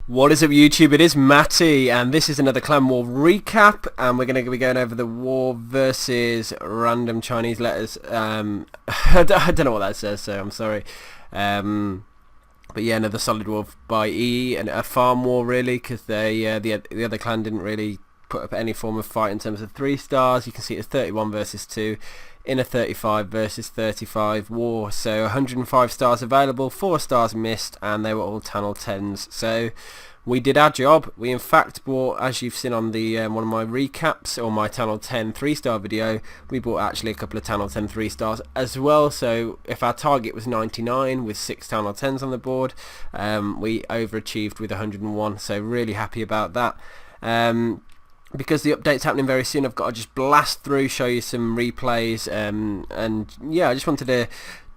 What is up YouTube, it is Matty and this is another Clan War recap and we're going to be going over the war versus random Chinese letters. I don't know what that says, so I'm sorry. But yeah, another solid war by EE and a farm war really, because the other clan didn't really put up any form of fight in terms of 3 stars. You can see it's 31 versus 2 in a 35 versus 35 war, so 105 stars available, 4 stars missed, and they were all Tunnel 10s. So we did our job. We in fact bought, as you've seen on the one of my recaps or my Tunnel 10 3-star video, we bought actually a couple of Tunnel 10 3-stars as well. So if our target was 99 with 6 Tunnel 10s on the board, we overachieved with 101, so really happy about that. Because the update's happening very soon, I've got to just blast through, show you some replays, and yeah, I just wanted to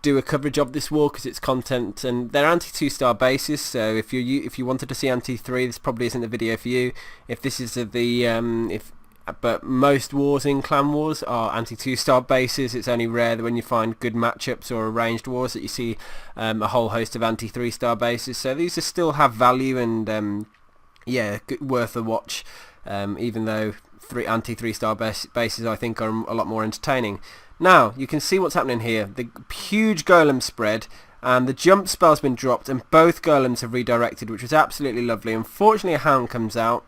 do a coverage of this war because it's content, and they're anti-2-star bases. So if you wanted to see anti-3, this probably isn't the video for you. If this is but most wars in Clan Wars are anti-2-star bases. It's only rare that when you find good matchups or arranged wars that you see a whole host of anti-3-star bases. So these still have value and yeah, worth a watch. Even though anti-3-star bases I think are a lot more entertaining. Now you can see what's happening here. The huge golem spread and the jump spell's been dropped and both golems have redirected, which was absolutely lovely. Unfortunately a hound comes out.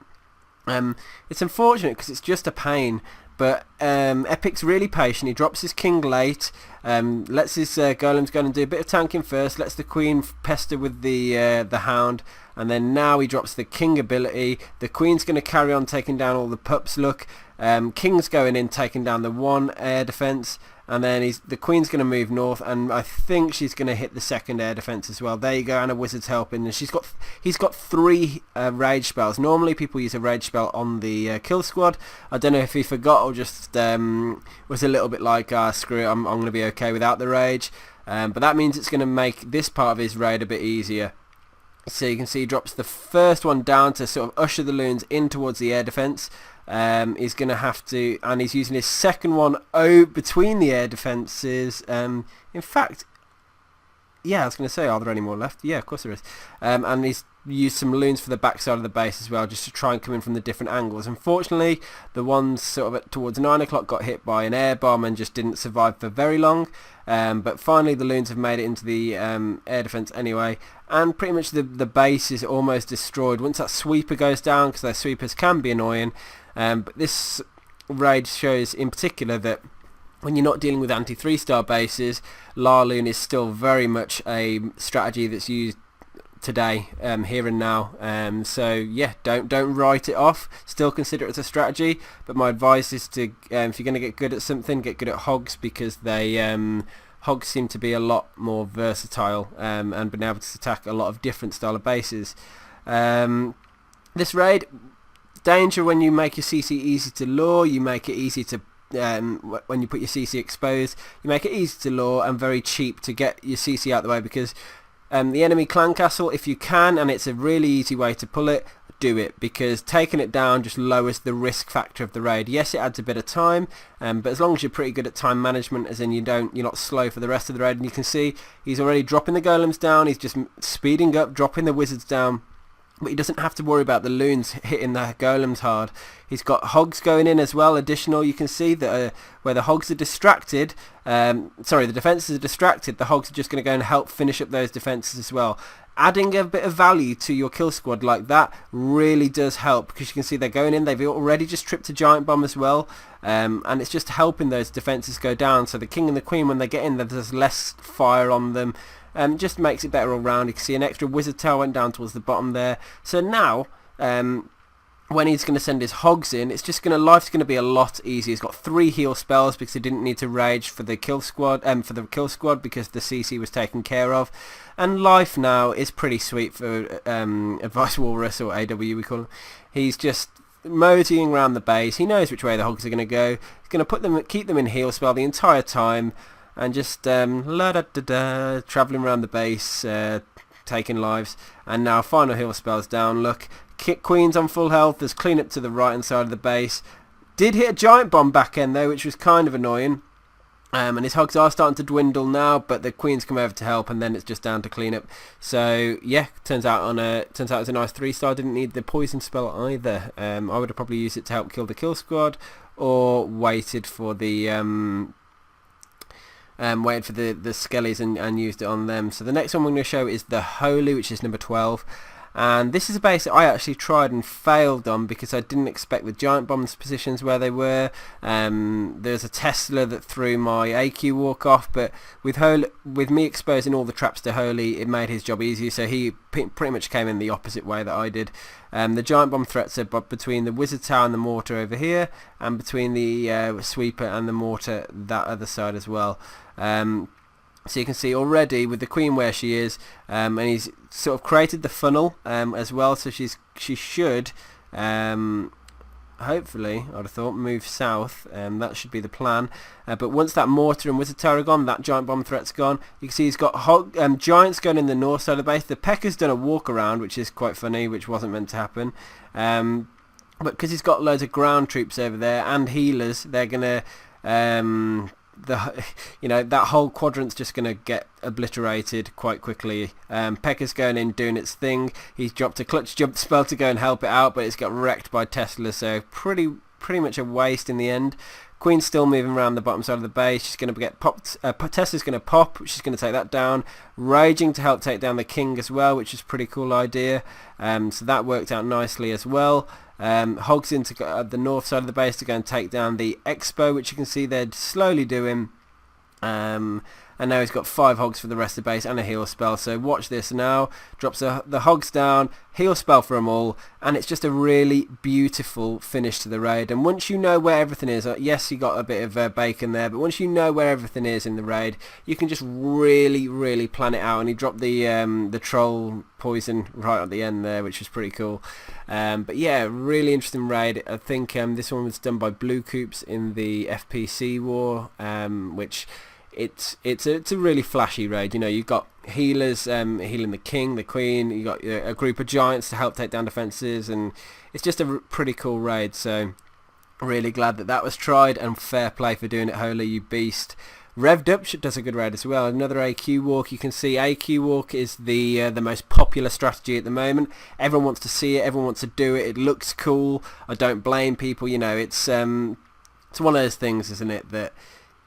It's unfortunate because it's just a pain, but Epic's really patient. He drops his king late, lets his golems go and do a bit of tanking first, lets the queen pester with the hound, and then now he drops the king ability. The queen's going to carry on taking down all the pups. Look, king's going in, taking down the 1 air defense, and then the queen's going to move north, and I think she's going to hit the 2nd air defense as well. There you go, and a wizard's helping, and he's got 3 rage spells. Normally people use a rage spell on the kill squad. I don't know if he forgot or just was a little bit like, screw it, I'm going to be okay without the rage, but that means it's going to make this part of his raid a bit easier. So you can see he drops the first one down to sort of usher the loons in towards the air defense. He's going to have to, and he's using his 2nd one between the air defenses. In fact, yeah, I was going to say, are there any more left? Yeah, of course there is. And he's used some loons for the backside of the base as well, just to try and come in from the different angles. Unfortunately, the ones sort of towards 9 o'clock got hit by an air bomb and just didn't survive for very long. But finally the loons have made it into the air defense anyway, and pretty much the base is almost destroyed once that sweeper goes down, because their sweepers can be annoying. But this raid shows in particular that when you're not dealing with anti-3-star bases, LaLoon is still very much a strategy that's used today, here and now. So yeah, don't write it off. Still consider it as a strategy. But my advice is to, if you're going to get good at something, get good at hogs, because hogs seem to be a lot more versatile and been able to attack a lot of different style of bases. This raid, danger when you make your CC easy to lure, you make it easy to when you put your CC exposed, you make it easy to lure and very cheap to get your CC out the way, because the enemy clan castle, if you can, and it's a really easy way to pull it, do it, because taking it down just lowers the risk factor of the raid. Yes, it adds a bit of time, but as long as you're pretty good at time management, as in you're not slow for the rest of the raid. And you can see he's already dropping the golems down, he's just speeding up, dropping the wizards down. But he doesn't have to worry about the loons hitting the golems hard. He's got hogs going in as well, additional. You can see that where the hogs are distracted, the defences are distracted, the hogs are just going to go and help finish up those defences as well. Adding a bit of value to your kill squad like that really does help, because you can see they're going in, they've already just tripped a giant bomb as well, and it's just helping those defences go down. So the king and the queen, when they get in, there's less fire on them. Just makes it better all round. You can see an extra wizard tail went down towards the bottom there. So now, when he's going to send his hogs in, life's going to be a lot easier. He's got 3 heal spells because he didn't need to rage for the kill squad, because the CC was taken care of. And life now is pretty sweet for Advice Walrus, or AW we call him. He's just moseying around the base. He knows which way the hogs are going to go. He's going to keep them in heal spell the entire time. And just travelling around the base, taking lives. And now final heal spells down. Look, queen's on full health. There's clean up to the right hand side of the base. Did hit a giant bomb back end though, which was kind of annoying. And his hogs are starting to dwindle now, but the queen's come over to help, and then it's just down to cleanup. So yeah, turns out it's a nice 3-star. Didn't need the poison spell either. I would have probably used it to help kill the kill squad, or waited for the skellies and used it on them. So the next one we're going to show is the Holy, which is number 12. And this is a base that I actually tried and failed on because I didn't expect the giant bombs positions where they were. There's a Tesla that threw my AQ walk off, but with me exposing all the traps to Holy, it made his job easier, so he pretty much came in the opposite way that I did. The giant bomb threats are between the wizard tower and the mortar over here, and between the sweeper and the mortar that other side as well. So you can see already with the queen where she is, and he's sort of created the funnel as well, so she should hopefully, I'd have thought, move south. That should be the plan. But once that mortar and wizard tower are gone, that giant bomb threat's gone. You can see he's got giants going in the north side of the base. The Pekka's done a walk around, which is quite funny, which wasn't meant to happen. But because he's got loads of ground troops over there and healers, they're gonna that whole quadrant's just going to get obliterated quite quickly. Pekka's going in doing its thing. He's dropped a clutch jump spell to go and help it out, but it's got wrecked by Tesla, so pretty much a waste in the end. Queen's still moving around the bottom side of the base. She's going to get popped. Tesla's going to pop. She's going to take that down. Raging to help take down the king as well, which is a pretty cool idea. So that worked out nicely as well. Hogs into the north side of the base to go and take down the Expo, which you can see they're slowly doing. And now he's got 5 hogs for the rest of the base and a heal spell. So watch this now. Drops the hogs down, heal spell for them all, and it's just a really beautiful finish to the raid. And once you know where everything is, yes, you got a bit of bacon there, but once you know where everything is in the raid, you can just really plan it out. And he dropped the troll poison right at the end there, which was pretty cool. But yeah, really interesting raid. I think this one was done by Blue Coops in the FPC war, which it's a really flashy raid. You know, you've got healers healing the king, the queen. You got a group of giants to help take down defenses, and it's just a pretty cool raid. So really glad that was tried, and fair play for doing it, Holy, you beast. Revved Up does a good raid as well. Another AQ walk. You can see AQ walk is the most popular strategy at the moment. Everyone wants to see it. Everyone wants to do it. It looks cool. I don't blame people. You know, it's one of those things, isn't it? That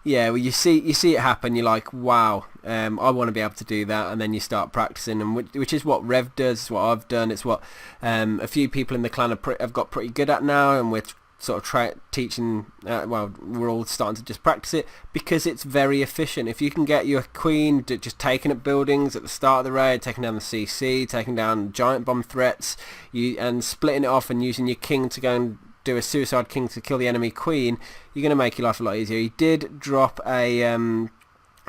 yeah, well, you see it happen. You're like, wow, I want to be able to do that, and then you start practicing, and which is what Rev does. It's what I've done. It's what a few people in the clan have got pretty good at now, and we're sort of teaching. Well, we're all starting to just practice it because it's very efficient. If you can get your queen just taking up buildings at the start of the raid, taking down the CC, taking down giant bomb threats, and splitting it off and using your king to go and do a suicide king to kill the enemy queen, you're going to make your life a lot easier. He did drop a I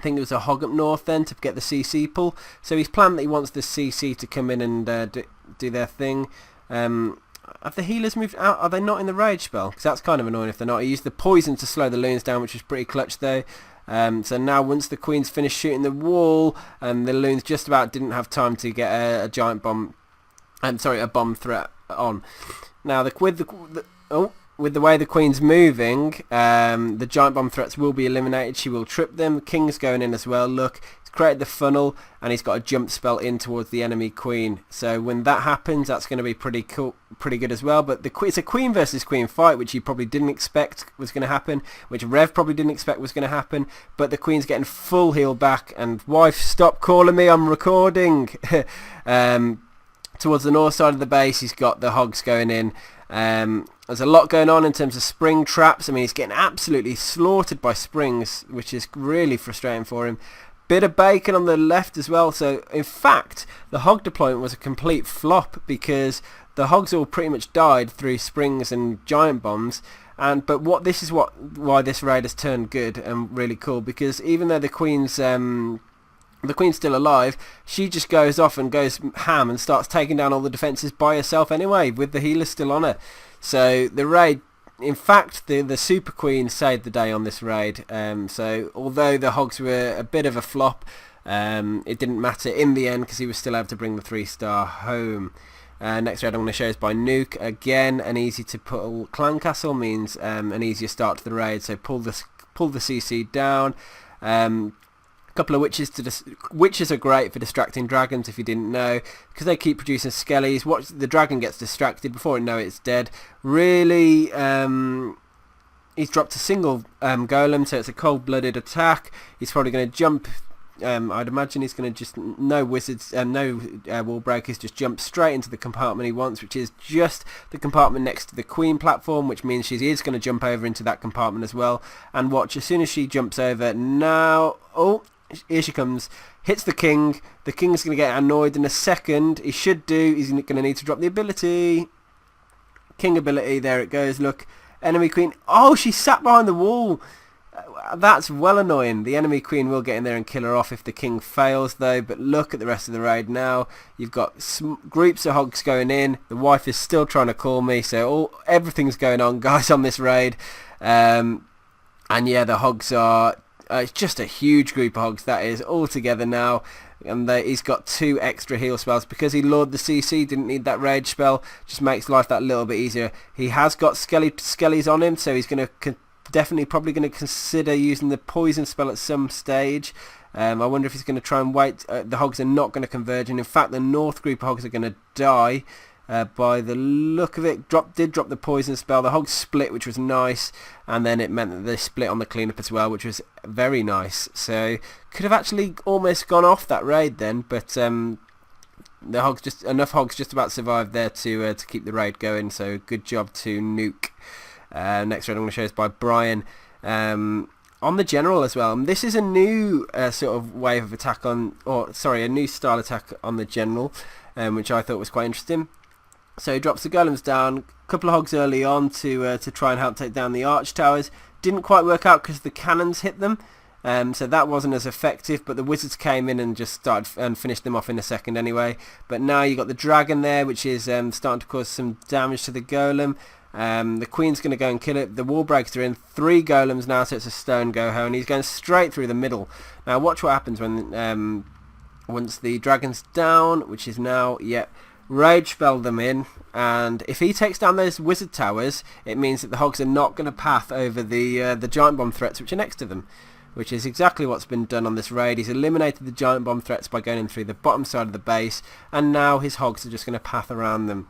think it was a hog up north then to get the CC pull, so he's planned that he wants the CC to come in and do their thing. Have the healers moved out? Are they not in the rage spell? Because that's kind of annoying if they're not. He used the poison to slow the loons down, which was pretty clutch though. So now once the queen's finished shooting the wall, and the loons just about didn't have time to get a giant bomb, a bomb threat on. Now with the way the queen's moving, the giant bomb threats will be eliminated. She will trip them. The king's going in as well. Look, he's created the funnel, and he's got a jump spell in towards the enemy queen. So when that happens, that's going to be pretty cool, pretty good as well. But it's a queen versus queen fight, which you probably didn't expect was going to happen, which Rev probably didn't expect was going to happen. But the queen's getting full heal back, and wife, stop calling me, I'm recording. Towards the north side of the base, he's got the hogs going in. There's a lot going on in terms of spring traps. I mean, he's getting absolutely slaughtered by springs, which is really frustrating for him. Bit of bacon on the left as well. So in fact, the hog deployment was a complete flop because the hogs all pretty much died through springs and giant bombs. But why this raid has turned good and really cool, because even though the queen's still alive, she just goes off and goes ham and starts taking down all the defences by herself anyway, with the healer still on her. So the raid, in fact, the super queen saved the day on this raid. So although the hogs were a bit of a flop, it didn't matter in the end because he was still able to bring the 3-star home. Next raid I'm going to show is by Nuke. Again, an easy to pull clan castle means an easier start to the raid. So pull pull the CC down. Couple of witches are great for distracting dragons, if you didn't know, because they keep producing skellies. Watch, the dragon gets distracted before it know it's dead. Really, he's dropped a single golem, so it's a cold-blooded attack. He's probably going to jump. I'd imagine he's going to just no wizards, no wall breakers, just jump straight into the compartment he wants, which is just the compartment next to the queen platform, which means she is going to jump over into that compartment as well. And watch, as soon as she jumps over now, oh, here she comes, hits the king. The king's going to get annoyed in a second. He should do. He's going to need to drop the ability. King ability, there it goes. Look, enemy queen. Oh, she sat behind the wall. That's well annoying. The enemy queen will get in there and kill her off if the king fails though. But look at the rest of the raid now. You've got groups of hogs going in. The wife is still trying to call me. So everything's going on, guys, on this raid. And yeah, the hogs are... it's just a huge group of hogs that is all together now, and he's got 2 extra heal spells because he lured the CC, didn't need that rage spell, just makes life that little bit easier. He has got skellies on him, so he's going to probably going to consider using the poison spell at some stage. I wonder if he's going to try and wait. The hogs are not going to converge, and in fact the north group of hogs are going to die. By the look of it, did drop the poison spell. The hogs split, which was nice, and then it meant that they split on the cleanup as well, which was very nice. So could have actually almost gone off that raid then, but the hogs enough hogs just about survived there to keep the raid going. So good job to Nuke. Next raid I'm going to show is by Brian. On the general as well. And this is a new sort of wave of attack a new style attack on the general, which I thought was quite interesting. So he drops the golems down, a couple of hogs early on to try and help take down the arch towers. Didn't quite work out because the cannons hit them, so that wasn't as effective, but the wizards came in and just started and finished them off in a second anyway. But now you got the dragon there, which is starting to cause some damage to the golem. The queen's going to go and kill it. The wall breakers are in. 3 golems now, so it's a stone GoHo, and he's going straight through the middle. Now watch what happens when once the dragon's down, which is now, rage spell them in, and if he takes down those wizard towers, it means that the hogs are not going to path over the giant bomb threats which are next to them, which is exactly what's been done on this raid. He's eliminated the giant bomb threats by going in through the bottom side of the base, and now his hogs are just going to path around them.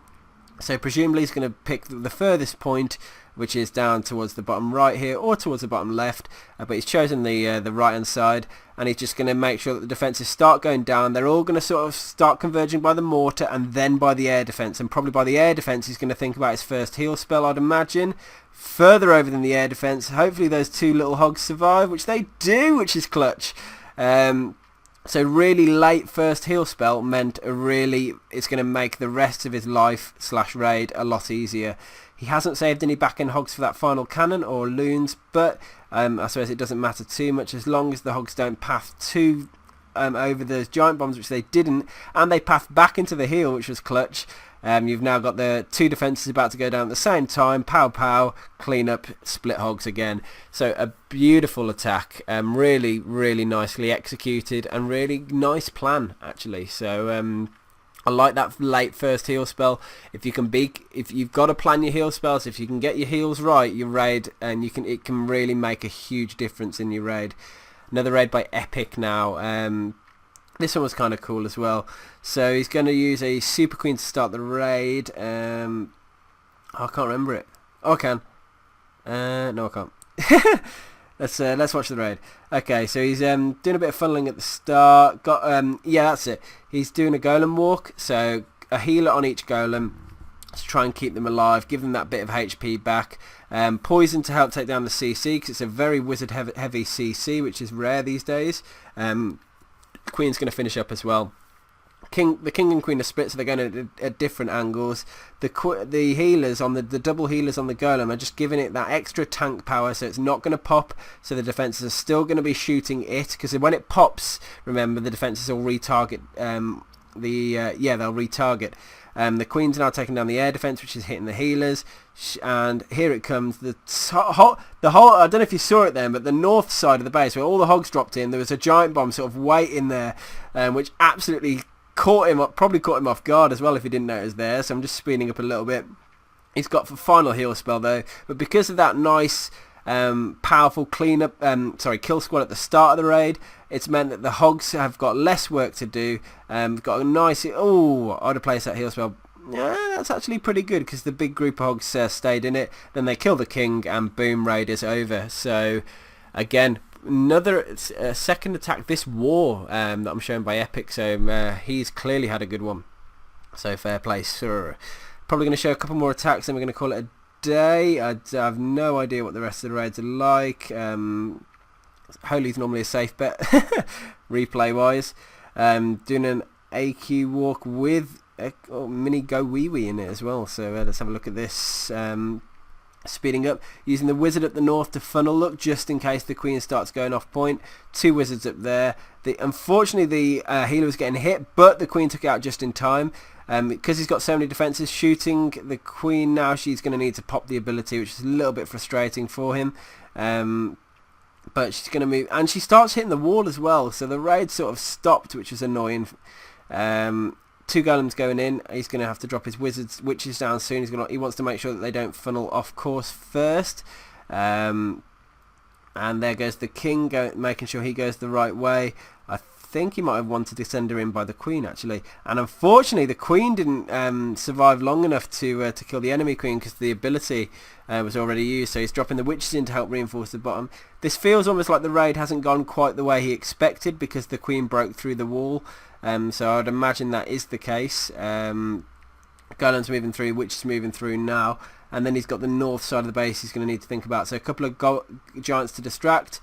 So presumably he's going to pick the furthest point, which is down towards the bottom right here, or towards the bottom left, but he's chosen the right hand side, and he's just going to make sure that the defences start going down. They're all going to sort of start converging by the mortar and then by the air defence, and probably by the air defence he's going to think about his first heal spell, I'd imagine. Further over than the air defence, hopefully those 2 little hogs survive, which they do, which is clutch. So really late first heal spell meant it's going to make the rest of his life / raid a lot easier. He hasn't saved any back-end hogs for that final cannon or loons, but I suppose it doesn't matter too much as long as the hogs don't path too over those giant bombs, which they didn't, and they path back into the heal, which was clutch. You've now got the 2 defences about to go down at the same time. Pow pow, clean up, split hogs again. So a beautiful attack, really, really nicely executed, and really nice plan actually. So I like that late first heal spell. If you've got to plan your heal spells, if you can get your heals right, your raid, and it can really make a huge difference in your raid. Another raid by Epic now. This one was kind of cool as well. So he's going to use a Super Queen to start the raid. I can't remember it. Oh, I can. No, I can't. Let's watch the raid. Okay, so he's doing a bit of funneling at the start. That's it. He's doing a golem walk. So a healer on each golem to try and keep them alive, give them that bit of HP back. Poison to help take down the CC, because it's a very wizard heavy CC, which is rare these days. Queen's going to finish up as well. The king and queen are split, so they're going at different angles. The healers on the double healers on the golem are just giving it that extra tank power, so it's not going to pop. So the defenses are still going to be shooting it, because when it pops, remember, the defenses will retarget. They'll retarget. The queen's now taking down the air defense, which is hitting the healers, and here it comes. The whole, I don't know if you saw it then, but the north side of the base where all the hogs dropped in, there was a giant bomb sort of waiting there, which absolutely probably caught him off guard as well if he didn't know it was there. So I'm just speeding up a little bit. He's got the final heal spell though, but because of that nice powerful cleanup, kill squad at the start of the raid. It's meant that the hogs have got less work to do. Got a nice, oh, I'd have placed that heal spell. Yeah, that's actually pretty good because the big group of hogs stayed in it. Then they kill the king and boom, raid is over. So again, another second attack this war that I'm shown by Epic. So he's clearly had a good one. So fair play, sir. Probably going to show a couple more attacks and we're going to call it a day. I have no idea what the rest of the raids are like. Holy's normally a safe bet replay wise. Doing an AQ walk with a mini go wee wee in it as well, so let's have a look at this. Speeding up, using the wizard at the north to funnel look just in case the queen starts going off point. 2 wizards up there. Unfortunately the healer was getting hit, but the queen took it out just in time. Because he's got so many defences, shooting the queen now, she's going to need to pop the ability, which is a little bit frustrating for him. But she's going to move, and she starts hitting the wall as well, so the raid sort of stopped, which is annoying. 2 golems going in. He's going to have to drop his witches down soon. He wants to make sure that they don't funnel off course first. And there goes the king, making sure he goes the right way. I think he might have wanted to send her in by the queen actually, and unfortunately the queen didn't survive long enough to kill the enemy queen because the ability was already used, so he's dropping the witches in to help reinforce the bottom. This feels almost like the raid hasn't gone quite the way he expected because the queen broke through the wall, so I'd imagine that is the case. Golem's moving through, witches moving through now, and then he's got the north side of the base he's going to need to think about, so a couple of giants to distract,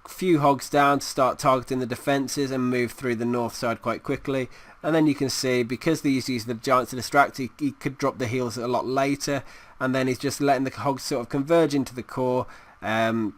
few hogs down to start targeting the defences and move through the north side quite quickly. And then you can see, because these use the giants to distract, he could drop the heals a lot later, and then he's just letting the hogs sort of converge into the core, and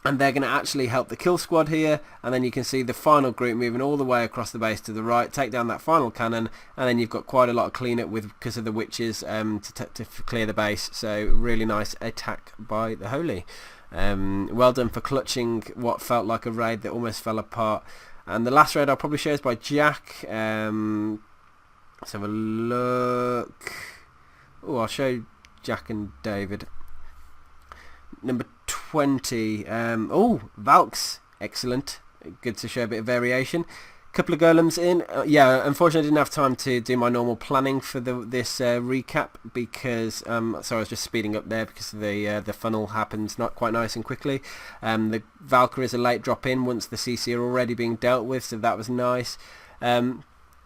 they're going to actually help the kill squad here. And then you can see the final group moving all the way across the base to the right, take down that final cannon, and then you've got quite a lot of cleanup because of the witches to clear the base. So really nice attack by the Holy. Well done for clutching what felt like a raid that almost fell apart. And the last raid I'll probably show is by Jack. Let's have a look. Oh, I'll show Jack and David. Number 20. Oh, Valks. Excellent. Good to show a bit of variation. Couple of golems in. Yeah, unfortunately I didn't have time to do my normal planning for this recap because sorry, I was just speeding up there because the funnel happens not quite nice and quickly. The Valkyrie is a late drop in once the CC are already being dealt with, so that was nice.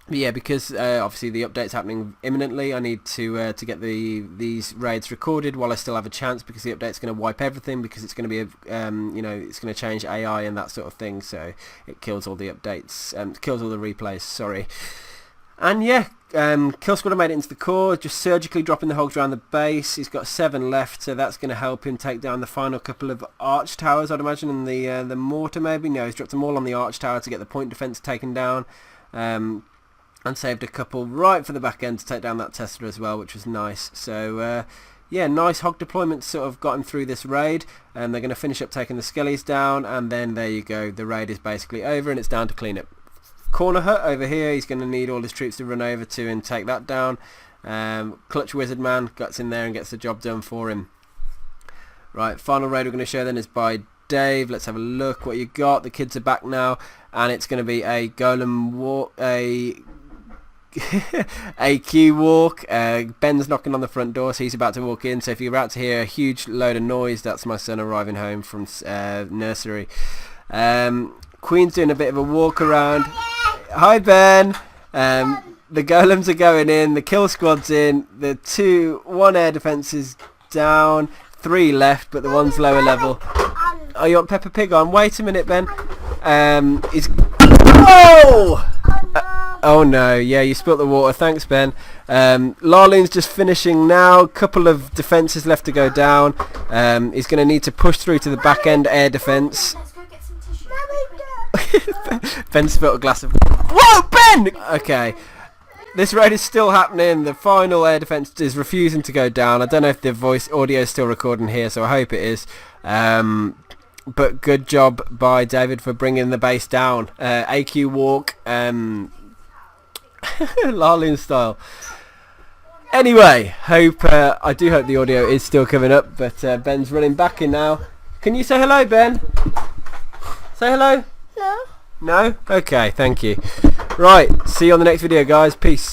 But yeah, because obviously the update's happening imminently, I need to get these raids recorded while I still have a chance, because the update's going to wipe everything, because it's going to be it's going to change AI and that sort of thing, so it kills all the updates, kills all the replays, sorry. And yeah, Kill Squad made it into the core, just surgically dropping the hogs around the base. He's got 7 left, so that's going to help him take down the final couple of arch towers, I'd imagine, and the mortar maybe. No, he's dropped them all on the arch tower to get the point defense taken down. And saved a couple right for the back end to take down that Tesla as well, which was nice. So yeah, nice hog deployment sort of got him through this raid, and they're going to finish up taking the skellies down, and then there you go, the raid is basically over and it's down to clean up. Corner hut over here, he's going to need all his troops to run over to and take that down. Clutch Wizard Man gets in there and gets the job done for him. Right, final raid we're going to show then is by Dave. Let's have a look what you got. The kids are back now, and it's going to be a golem walk, a AQ walk. Ben's knocking on the front door, so he's about to walk in, so if you're about to hear a huge load of noise, that's my son arriving home from nursery. Queen's doing a bit of a walk around. Hi Ben. The golems are going in, the kill squad's in, the 1 air defense is down, 3 left, but the one's lower level. Oh, you want Peppa Pig on? Wait a minute, Ben. He's... Oh! Oh no, yeah, you spilt the water. Thanks, Ben. LaLoon's just finishing now. Couple of defences left to go down. He's going to need to push through to the back end air defence. Let's go get some tissue. Ben spilt a glass of... Whoa, Ben! Okay. This raid is still happening. The final air defence is refusing to go down. I don't know if the voice audio is still recording here, so I hope it is. But good job by David for bringing the base down. AQ walk. LaLoon style. Anyway, I do hope the audio is still coming up, but Ben's running back in now. Can you say hello, Ben? Say hello. No. No? Okay, thank you. Right, see you on the next video, guys. Peace.